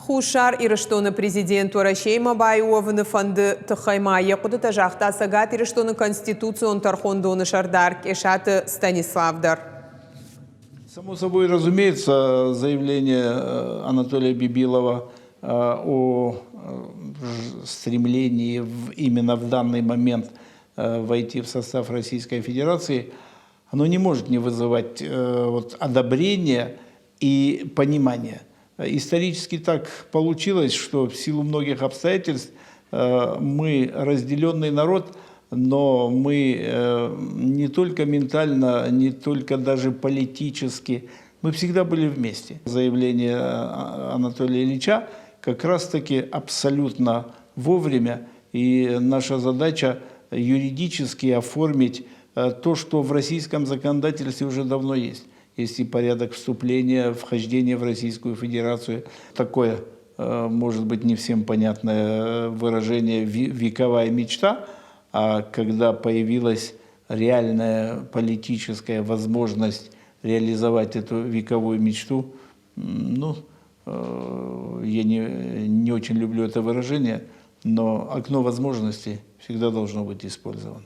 Хушар Ирыштоны президенту Рашейма Байуовны фонды Тхаймайя Кудыта Жахта Сагат Ирыштоны конституцион Тархондоны Шардар Кешаты Станиславдар. Само собой разумеется, заявление Анатолия Бибилова о стремлении именно в данный момент войти в состав Российской Федерации, оно не может не вызывать одобрения и понимания. Исторически так получилось, что в силу многих обстоятельств мы разделенный народ, но мы не только ментально, не только даже политически, мы всегда были вместе. Заявление Анатолия Ильича как раз-таки абсолютно вовремя, и наша задача юридически оформить то, что в российском законодательстве уже давно есть. Есть и порядок вступления, вхождения в Российскую Федерацию. Такое, может быть, не всем понятное выражение «вековая мечта», а когда появилась реальная политическая возможность реализовать эту вековую мечту, я не очень люблю это выражение, но окно возможностей всегда должно быть использовано.